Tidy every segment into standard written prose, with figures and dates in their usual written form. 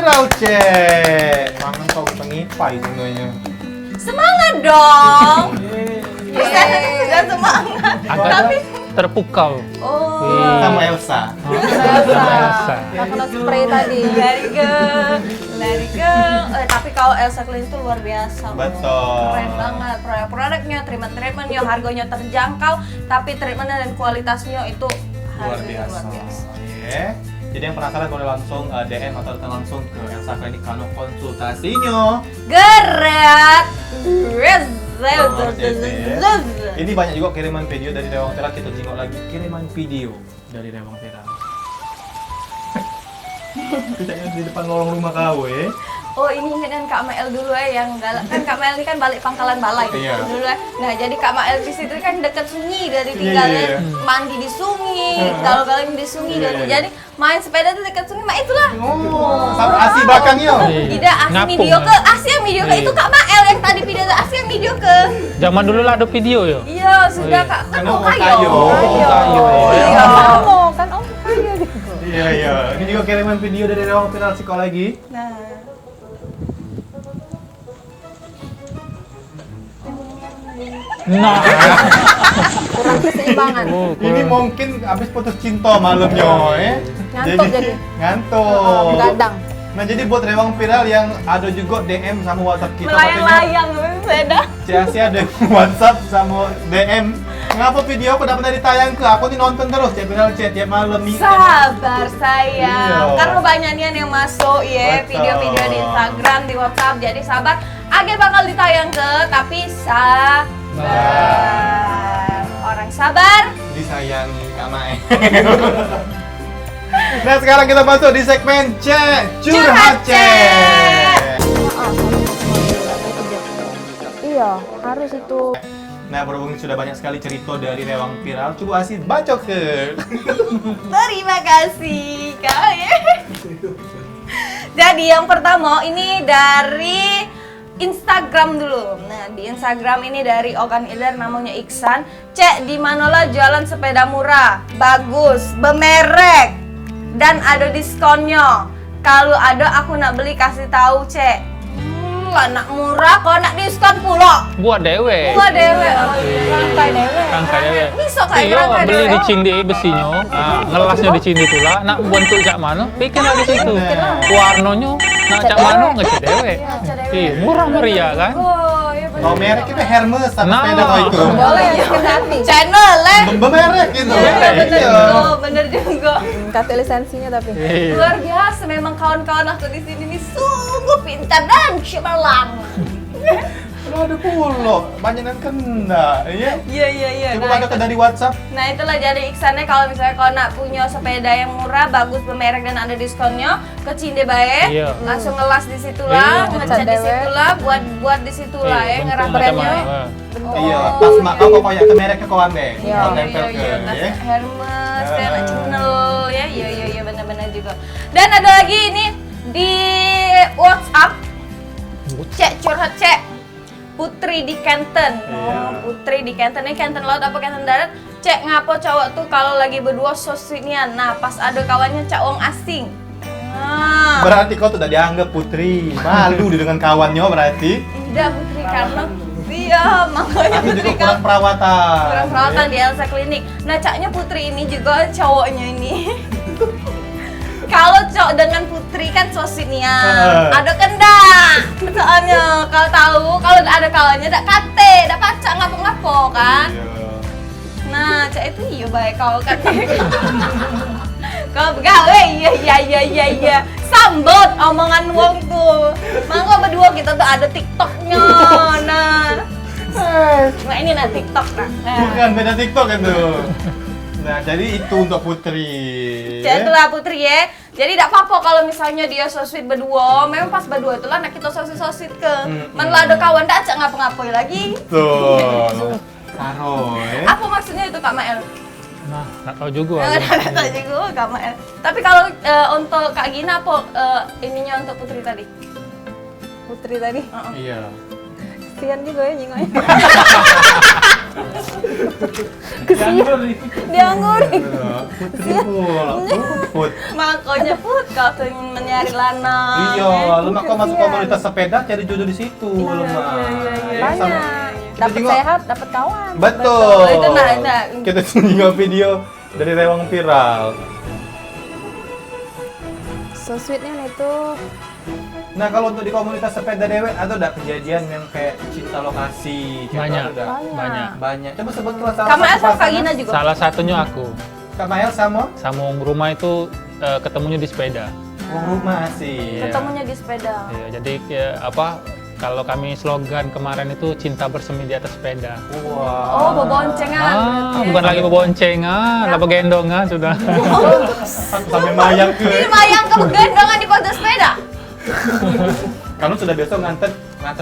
viral, Cek. Mangan kau pengipai sebenarnya. Semangat dong. Bisa semangat. Agak terpukau. Oh. Sama Elsa. Elsa. Kena spray tadi. Let it go. Tapi kalau Elsa Klein itu luar biasa. Betul. Keren banget. Produknya, treatmentnya, harganya terjangkau, tapi treatmentnya dan kualitasnya itu Luar biasa. Iya. Jadi yang penasaran boleh langsung DM atau datang langsung ke Elsa Klinik Kano konsultasinya. Gerak. Ini banyak juga kiriman video dari Rewang Tera, kita jengok lagi kiriman video dari Rewang Tera. Kejadian di depan lorong rumah kau Oh, ini ingatkan Kak Mael dulu yang galak kan. Kak Mael ini kan balik Pangkalan Balai Iya. dulu ya. Nah, jadi Kak Mael di situ kan dekat sungai dari tinggalnya. Iya. Mandi di sungai, galau-galau di sungai dulu. Iya. Jadi main sepeda tuh dekat sungai, mak itulah. Oh, sampai asi belakangnya. Tidak, Asi Ngapung, video ke, Asi yang video ke Iya. itu Kak Mael yang tadi video ke, Asi yang video ke. Zaman dulu lah ada video ya. Iya, sudah Kak. Kan Karena mau mau kayo. kayo. Kayo. Iya. Kamu kan om kaya gitu. Iya, iya. Ini juga kiriman video dari Rewang Tera Psikologi. Nah. Nah. Kurang keseimbangan. Oh, Ini mungkin habis putus cinta malamnya, Ngantuk jadi. Ngantuk. Begadang. Nah, jadi buat Rewang Viral yang ada juga DM sama WhatsApp kita Melayang-layang sepeda. Ciasi ada WhatsApp sama DM. Ngapa video aku dapat dari tayang ke? Aku nih nonton terus Cek Viral Cek tiap malam nih. Sabar sayang, Iya. karena banyak nih yang masuk ya Betul. video-video di Instagram, di WhatsApp. Jadi sabar, Age bakal ditayang ke, tapi sabar. Orang sabar. Disayangi Kak Mae. Nah, sekarang kita masuk di segmen Cek Curhat Cek. Iya, harus itu. Nah, berhubung sudah banyak sekali cerita dari Rewang Viral, coba Asin bacok ke. Terima kasih kak. Jadi yang pertama ini dari Instagram dulu. Nah, di Instagram ini dari Ogan Iler namanya Iksan. Cek di manalah jualan sepeda murah, bagus, bermerek dan ada diskonnya. Kalau ada aku nak beli kasih tahu, Cek. Lah nak murah kok nak diskon pula. Buat dewe. Gua dewe. Rangkai dewe. Rangkai dewe. Bisa kayak Iya, rangkai beli dewe. di cindi besinya, ngelasnya di cindi pula, nak bentuk cak mana, bikin lagi situ. Warnanya, nak cak mana ngecat dewe. Iya, murah meriah kan? Oh, iya bener. Oh, merek itu Hermes sama Nah. sepeda kau itu. Boleh bikin hati. Channel lah. Bermerek gitu. Iya bener Iya. juga, bener juga. Kasih lisensinya tapi. Iya. Luar biasa memang kawan-kawan aku di sini nih sungguh pintar dan cemerlang. Aduh, ada pula. Banyak yang kena, ya. Iya. Coba ada ke dari WhatsApp. Nah itulah jadi iksannya kalau misalnya kau nak punya sepeda yang murah, bagus, bermerek dan ada diskonnya, ke Cinde bae, Iya. langsung ngelas di situlah, Iya. ngecat di Dewe. situlah, buat di situlah ya, Bentuk ngerah macam brandnya. mana. Iya, Oh, pas mak kau iya. kok kayak ke mereknya kau ambil. Iya. Kau tempel ke, ya. Hermes, Ah. dan Channel ya, iya benar-benar juga. Dan ada lagi ini di WhatsApp, Cek curhat Cek. Putri di Kenten. Iya. Putri di Kenten. Ini Kenten laut apa Kenten darat? Cek ngapo cowok tuh kalau lagi berdua sosinian. Nah, pas ada kawannya cak wong asing. Nah, Berarti kau tidak dianggap putri. Malu dia dengan kawannya berarti. tidak Putri karena dia makanya Tapi Putri juga kurang kan perawatan. kurang perawatan di Elsa Klinik. Nah, caknya Putri ini juga cowoknya ini. Kalau cowok dengan Putri kan sosinian, ada kendak. Soalnya kalau tahu kalau ada kawannya dak kate, dak pacak ngapo-ngapo kan. Iya. Nah, cak itu iya baik kau kan. Kau begawe, iya. Sambut omongan wong tuh. Mangko berdua kita tuh ada TikToknya. Nah, nah ini nah TikTok nah. Bukan beda TikTok itu. Nah, jadi itu untuk putri. Cak itulah Putri ya. Jadi tidak apa-apa kalau misalnya dia so sweet berdua. Memang pas berdua itulah nak kita so sweet ke. Man lah ada kawan dak cak ngapa-ngapain lagi. Tuh. Karo, Apa maksudnya itu Kak Mael? Nah, nggak tahu juga. Nggak tahu juga Kak Mael. Tapi kalau untuk Kak Gina apa ininya untuk Putri tadi? Putri tadi. Iya. Kasian juga ya nyingoknya. Dianggur. Putri Put. Makanya Put, kau tuh ingin mencari lanang. Iya, lu mah kau masuk komunitas sepeda cari jodoh di situ lu mah. Ya, sama. Banyak. Kita Dapat juga- sehat, dapat kawan. Betul. Itu nah. Kita tinggal video dari Rewang Viral. So sweetnya itu Nah, kalau untuk di komunitas sepeda dewek ada enggak kejadian yang kayak cinta lokasi? Kayak Banyak. gitu ada? Banyak. Banyak. Coba sebutlah salah Kamael satu sama Kak pasangan. Gina juga. Salah satunya aku. Kamael sama Sama rumah itu ketemunya di sepeda. Wong rumah sih. Ketemunya di sepeda. Iya, jadi kalau kami slogan kemarin itu cinta bersemi di atas sepeda. Wah. Oh, beboncengan. Bukan lagi beboncengan, lah begendongan sudah. Aku sampai mayang ke. Ini mayang ke gendongan di pantai sepeda. Kamu sudah besok nganter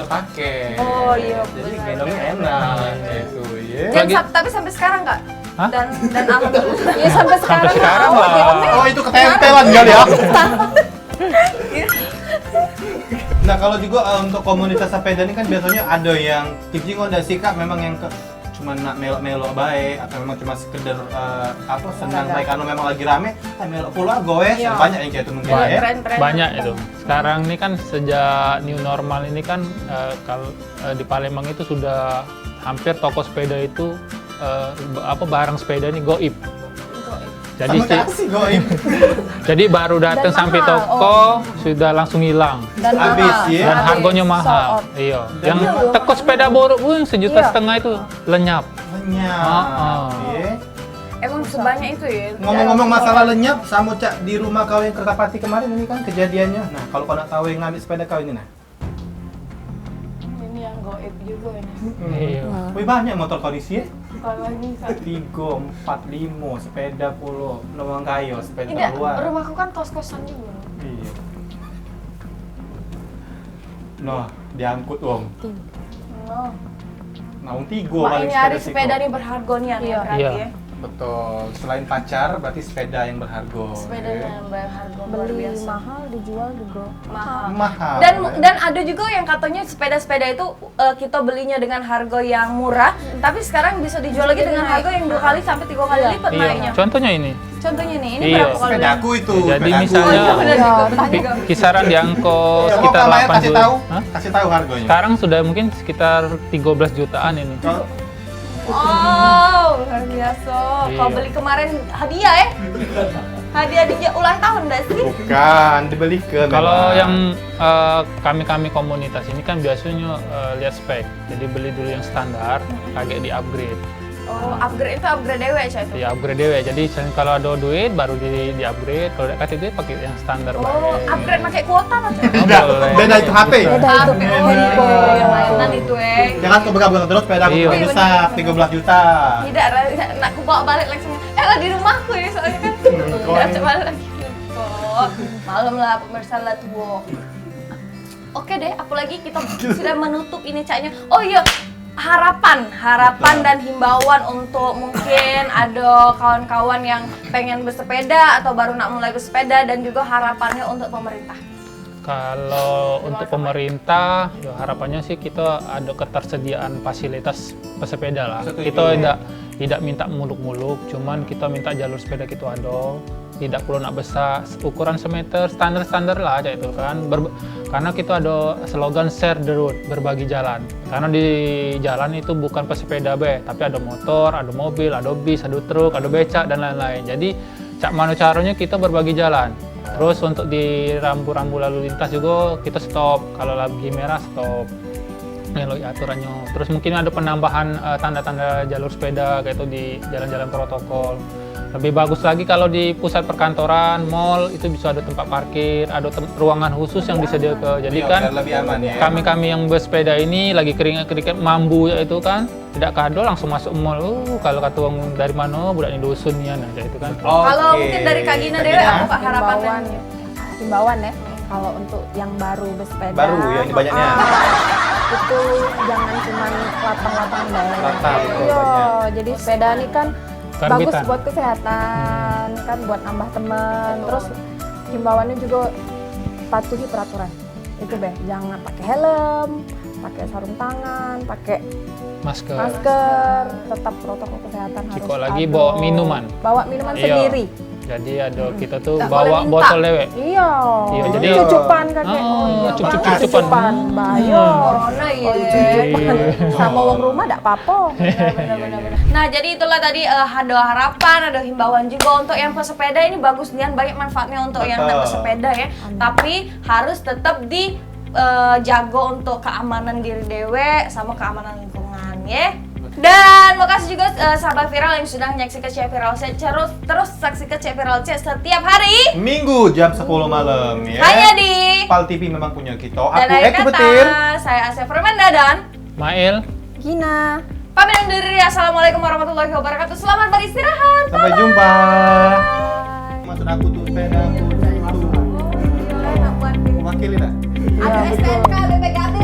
pakai. Oh, iya, Jadi benar. gendongnya enak gitu ya. Lagi- Tapi sampai sekarang Kak. Hah? Dan alhamdulillah. ya sampai sekarang. sekarang mau, lah. ya. Oh, itu ketempelan kali ya. Nah, kalau juga untuk komunitas sepeda ini kan biasanya ada yang tipsnya ada sih Kak, memang yang cuma nak melo-melo baik atau memang cuma sekedar senang baik karena memang lagi rame, melo pula goes, Iya. banyak yang kayak itu mungkin ya. Tren-tren. Banyak itu. Sekarang ini kan sejak new normal ini kan kalau di Palembang itu sudah hampir toko sepeda itu barang sepeda ini goib. Jadi Sama kayak sih goib. jadi baru datang Dan sampai mahal. toko sudah langsung hilang. Dan Habis, mahal. ya. Dan Habis. harganya Sold mahal. out. Iya. Dan Yang iya. teko sepeda baru pun 1,5 juta itu lenyap. Lenyap. Ya. Emang sebanyak itu ya. Ngomong-ngomong masalah lenyap, sama Cak di rumah kau yang Kertapati kemarin ini kan kejadiannya. Nah, kalau kau nak tahu yang ngambil sepeda kau ini nah. Ini yang goib juga ini. Iya. Wih banyak motor kau isi ya? Kalau ini 3, 4, 5, sepeda puluh, lowang kayu, sepeda Tidak, luar. rumahku kan kos-kosan juga. Iya. Nah, diangkut Wong. Oh. Nah, Wong 3 Mak, kali ini hari sih sepeda kau. nih berharga nih ya, Iya. berarti Iya. ya. Betul. Selain pacar, berarti sepeda yang berharga. Sepeda ya. yang berharga luar Beli biasa. mahal dijual juga Mahal. Mahal. Dan ada juga yang katanya sepeda-sepeda itu kita belinya dengan harga yang murah, tapi sekarang bisa dijual lagi dengan harga yang 2 kali sampai 3 kali lipat naiknya. Iya. Contohnya ini. Contohnya nih, ini Iya. berapa kalau Sepedaku itu. Jadi sepedaku. misalnya- Oh iya benar Iya, juga, benar benar juga. Kisaran di angko Ya, sekitar Kak Maya 8 kasih juta. tahu, Hah? kasih tahu harganya. Sekarang sudah mungkin sekitar 13 jutaan ini. Kalau Oh, luar biasa. Kau Iya. beli kemarin hadiah ya? Hadiah di ulang tahun enggak sih? bukan dibeli ke. Kalau yang kami komunitas ini kan biasanya lihat spek. Jadi beli dulu yang standar, agak di-upgrade. Oh, upgrade itu upgrade dewe ya itu. Ya upgrade dewe. Jadi kalau ada duit baru di-upgrade. Kalau tidak kasih duit pakai yang standar Oh, baik. upgrade pakai kuota macam. beda, boleh. beda itu HP. beda itu Oh, yang mainan itu Jangan kau pegang terus sepeda aku Iya. lebih besar, 13 juta. Tidak, nak aku bawa balik langsung. Lah di rumahku ya soalnya kan. Tidak coba lagi. Oh, malam lah pemirsa lah tuh. Oke deh, apalagi kita sudah menutup ini caknya. Oh iya, harapan Betul. dan himbauan untuk mungkin ada kawan-kawan yang pengen bersepeda atau baru nak mulai bersepeda dan juga harapannya untuk pemerintah. Kalau untuk pemerintah, ya harapannya sih kita ada ketersediaan fasilitas pesepeda lah. Setuju. Kita tidak minta muluk-muluk, cuman kita minta jalur sepeda kita ada. Tidak perlu nak besar, ukuran semeter standar-standar lah aja itu kan. Karena kita ada slogan share the road, berbagi jalan. Karena di jalan itu bukan pesepeda be, tapi ada motor, ada mobil, ada bis, ada truk, ada becak dan lain-lain. Jadi cak mana caranya kita berbagi jalan. Terus untuk di rambu-rambu lalu lintas juga kita stop, kalau lagi merah stop. Melalui aturannya. Terus mungkin ada penambahan tanda-tanda jalur sepeda kayak itu di jalan-jalan protokol. Lebih bagus lagi kalau di pusat perkantoran, mall itu bisa ada tempat parkir, ada ruangan khusus yang disediakan. Jadi Iya, kan biar lebih aman ya. kami yang bersepeda ini lagi keringat-keringat mambu ya itu kan, tidak kado langsung masuk mall. Kalau kata uang dari mana budak ini dusun ya, nah kayak itu kan. Kalau Oke. mungkin dari Kak Gina Kak Dewe Gina? apa Pak harapannya? himbauan ya kalau untuk yang baru bersepeda Baru ya ini banyaknya. itu jangan cuman lapang-lapang deh. Latah, betul, Iya, banyak. jadi sepeda ini kan bagus Karbitan. buat kesehatan, kan buat nambah teman. Terus himbauannya juga patuhi peraturan. itu Beh, jangan pakai helm, pakai sarung tangan, pakai masker, tetap protokol kesehatan harus Jika lagi ada. bawa minuman. Bawa minuman Iya. sendiri. Jadi ada kita tuh Nggak bawa boleh minta. botol lewek. Iya. Iya, Jadi jadi- cucupan kakek. Oh, iya, cucup-cucupan. cucupan. Bahaya. Corona ya. Cucupan. Sama uang rumah enggak apa-apa. Nah, jadi itulah tadi ada harapan, ada himbauan juga untuk yang pesepeda ini bagus dan banyak manfaatnya untuk yang Betul. pesepeda ya. Tapi harus tetap jago untuk keamanan diri dewe sama keamanan lingkungan ya. Dan makasih juga sahabat viral yang sudah menyaksikan Cek Viral C. Terus saksikan Cek Viral C setiap hari Minggu jam 10 malam ya. hanya di Pal TV memang punya kita. Aku Dan akhir Eki kata, Petir. saya Asep Fermanda dan Mail. Gina. pamit undur diri. Assalamualaikum warahmatullahi wabarakatuh. Selamat beristirahat. Sampai jumpa. Bye. Maksud aku tuh sepeda aku tuh. Enak buat Mewakili dah. Ada Iya, betul. STNK BPKB